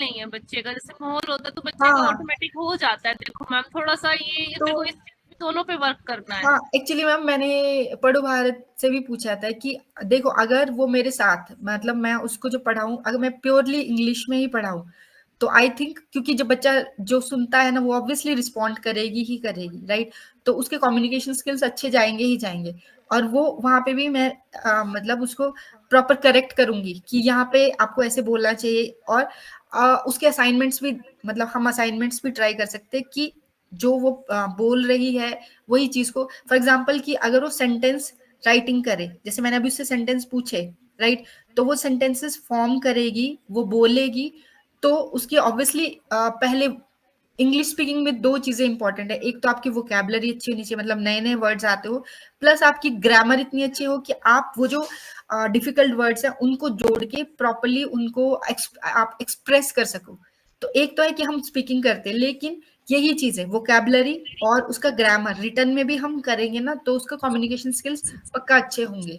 नहीं है बच्चे का, जैसे माहौल होता है तो बच्चे का हाँ, ऑटोमेटिक हो जाता है। देखो मैम, थोड़ा-सा ये तो मेरे को इस चीज़ दोनों पे वर्क करना है। हाँ, एक्चुअली मैम मैंने पढ़ो भारत से भी पूछा था कि देखो अगर वो मेरे साथ मतलब मैं उसको जो पढ़ाऊँ, अगर मैं प्योरली इंग्लिश में ही पढ़ाऊँ, तो आई थिंक क्योंकि जो बच्चा जो सुनता है ना वो ऑब्वियसली रिस्पॉन्ड करेगी ही करेगी, राइट? तो उसके कम्युनिकेशन स्किल्स अच्छे जाएँगे ही जाएँगे और वो वहाँ पे भी मैं मतलब उसको प्रॉपर करेक्ट करूँगी कि यहाँ पे आपको ऐसे बोलना चाहिए और उसके असाइनमेंट्स भी मतलब हम असाइनमेंट्स भी ट्राई कर सकते हैं कि जो वो बोल रही है वही चीज को फॉर एग्जाम्पल कि अगर वो सेंटेंस राइटिंग करे, जैसे मैंने अभी उससे सेंटेंस पूछे, राइट? तो वो सेंटेंसेस फॉर्म करेगी, वो बोलेगी, तो उसकी ऑब्वियसली पहले इंग्लिश स्पीकिंग में दो चीजें इंपॉर्टेंट है। एक तो आपकी वोकेबलरी अच्छी होनी चाहिए, मतलब नए नए वर्ड्स आते हो, प्लस आपकी ग्रामर इतनी अच्छी हो कि आप वो जो डिफिकल्ट वर्ड्स हैं उनको जोड़ के प्रॉपरली उनको आप एक्सप्रेस कर सको। तो एक तो है कि हम स्पीकिंग करते हैं, लेकिन यही चीज है वोकेबलरी और उसका ग्रामर रिटर्न में भी हम करेंगे ना तो उसका कम्युनिकेशन स्किल्स पक्का अच्छे होंगे।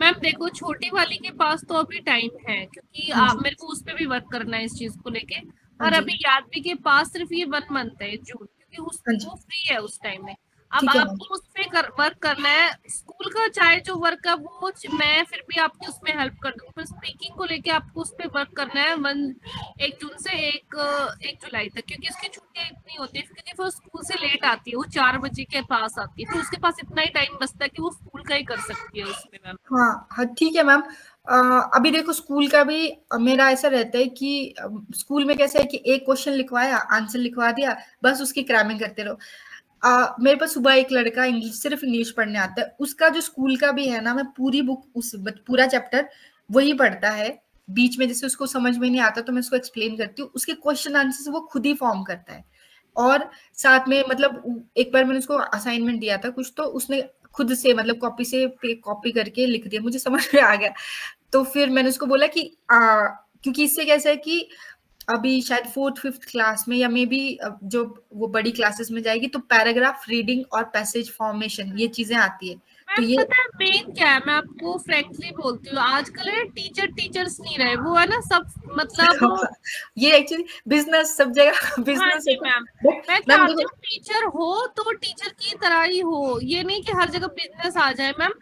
मैम देखो, छोटी वाली के पास तो अभी टाइम है, क्योंकि हाँ आप जी। मेरे को उस पे भी वर्क करना है इस चीज को लेके। हाँ और जी। अभी यादवी के पास सिर्फ ये 1 मंथ है, जून, क्योंकि उस हाँ जी। वो फ्री है उस टाइम में। अब ठीक है मैम। आपको उस पे वर्क करना है। स्कूल का चाहे जो वर्क है वो मैं फिर भी आपकी उसमें हेल्प कर दूंगी, पर स्पीकिंग को लेके आपको उस पे वर्क करना है 1 जून से 1 जुलाई तक, क्योंकि उसकी छुट्टियां इतनी होती है, क्योंकि वो स्कूल से लेट आती है, वो 4 बजे के पास आती है, तो उसके पास इतना ही टाइम बचता है कि वो स्कूल का ही कर सकती है उसमें मैम। हाँ, हाँ, ठीक है मैम। अभी देखो स्कूल का भी मेरा ऐसा रहता है कि स्कूल में कैसा है कि एक क्वेश्चन लिखवाया, आंसर लिखवा दिया, बस उसकी क्रैमिंग करते रहो। मेरे पास सुबह एक लड़का इंग्लिश सिर्फ इंग्लिश पढ़ने आता है, उसका जो स्कूल का भी है ना, मैं पूरी बुक पूरा चैप्टर वही पढ़ता है। बीच में जैसे उसको समझ में नहीं आता तो मैं उसको एक्सप्लेन करती हूँ, उसके क्वेश्चन आंसर वो खुद ही फॉर्म करता है। और साथ में मतलब एक बार मैंने उसको असाइनमेंट दिया था कुछ, तो उसने खुद से मतलब कॉपी से पे कॉपी करके लिख दिया, मुझे समझ में आ गया। तो फिर मैंने उसको बोला कि क्योंकि इससे कैसा है कि अभी शायद 4th 5th क्लास में या मे बी जो वो बड़ी क्लासेस में जाएगी तो पैराग्राफ रीडिंग और पैसेज फॉर्मेशन ये चीजें आती है। तो मैम ये पता है मेन क्या है, मैं आपको फ्रैंकली बोलती हूँ, आजकल है टीचर्स नहीं रहे, वो है ना सब, मतलब। ये एक्चुअली बिजनेस सब जगह हाँ बिजनेस है। जी मैम। बट मैं मैम चाहती देखो, हूँ टीचर हो तो टीचर की तरह ही हो, ये नहीं कि हर जगह बिजनेस आ जाए मैम।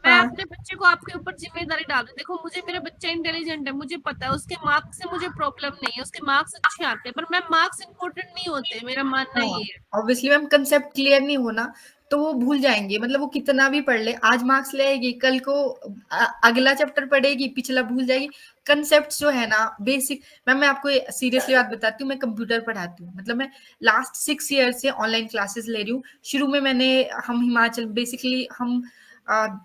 मैं हाँ, अपने बच्चे को आपके ऊपर जिम्मेदारी डाल दूँ। देखो, मुझे मेरा बच्चा इंटेलिजेंट है, मुझे पता है, उसके मार्क्स से मुझे प्रॉब्लम नहीं है, उसके मार्क्स अच्छे आते हैं, पर मैम मार्क्स इंपॉर्टेंट नहीं होते, मेरा मानना हाँ, ये है। ऑब्वियसली मैम कंसेप्ट क्लियर नहीं होना तो वो भूल जाएंगे, मतलब वो कितना भी पढ़ ले, आज मार्क्स ले आएगी, कल को अगला चैप्टर पढ़ेगी, पिछला भूल जाएगी। कंसेप्ट जो है ना बेसिक। मैम मैं आपको सीरियसली बात बताती हूँ, मैं कंप्यूटर पढ़ाती हूँ, मतलब मैं लास्ट 6 ईयर से ऑनलाइन क्लासेस ले रही हूँ। शुरू में मैंने हम हिमाचल बेसिकली हम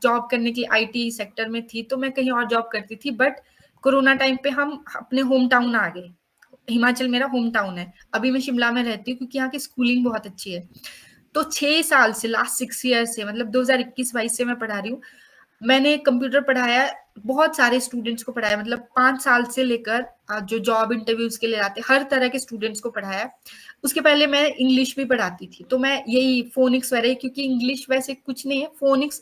जॉब करने के लिए आईटी सेक्टर में थी, तो मैं कहीं और जॉब करती थी, बट कोरोना टाइम पे हम अपने होम टाउन आ गए। हिमाचल मेरा होम टाउन है। अभी मैं शिमला में रहती हूँ क्योंकि यहाँ की स्कूलिंग बहुत अच्छी है। तो 6 साल से लास्ट 6 ईयर से मतलब 2021-22 से मैं पढ़ा रही हूँ। मैंने कंप्यूटर पढ़ाया, बहुत सारे स्टूडेंट्स को पढ़ाया, मतलब 5 साल से लेकर जो जॉब इंटरव्यूज के लिए आते हर तरह के स्टूडेंट्स को पढ़ाया। उसके पहले मैं इंग्लिश भी पढ़ाती थी, तो मैं यही फोनिक्स वगैरह, क्योंकि इंग्लिश वैसे कुछ नहीं है, फोनिक्स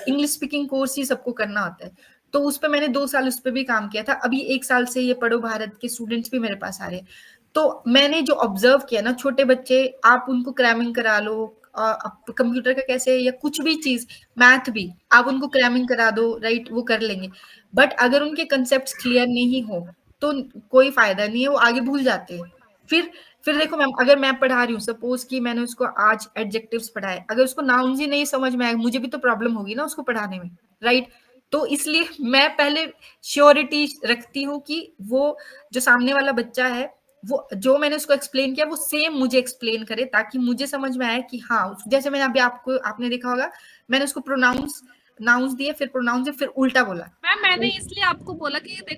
इंग्लिश स्पीकिंग कोर्स ही सबको करना होता है। तो उस पर मैंने 2 साल उस पर भी काम किया था। अभी 1 साल से ये पढ़ो भारत के स्टूडेंट्स भी मेरे पास आ रहे हैं। तो मैंने जो ऑब्जर्व किया ना, छोटे बच्चे आप उनको क्रैमिंग करा लो, कंप्यूटर का कैसे या कुछ भी चीज, मैथ भी आप उनको क्रैमिंग करा दो, राइट? वो कर लेंगे। बट अगर उनके कंसेप्ट क्लियर नहीं हो तो कोई फायदा नहीं है, वो आगे भूल जाते हैं। फिर देखो मैम, अगर मैं पढ़ा रही हूँ, सपोज कि मैंने उसको आज एडजेक्टिव्स पढ़ाए, अगर उसको नाउन्स ही नहीं समझ में आए, मुझे भी तो प्रॉब्लम होगी ना उसको पढ़ाने में, राइट? तो इसलिए मैं पहले श्योरिटी रखती हूँ कि वो जो सामने वाला बच्चा है, वो जो मैंने उसको एक्सप्लेन किया वो सेम मुझे एक्सप्लेन करे, ताकि मुझे समझ में आए कि हाँ, जैसे मैंने अभी आपको आपने देखा होगा, मैंने उसको प्रोनाउंस नाउंस दिए, फिर प्रोनाउंस दिए, फिर उल्टा बोला। मैम मैंने इसलिए आपको बोला कि देखो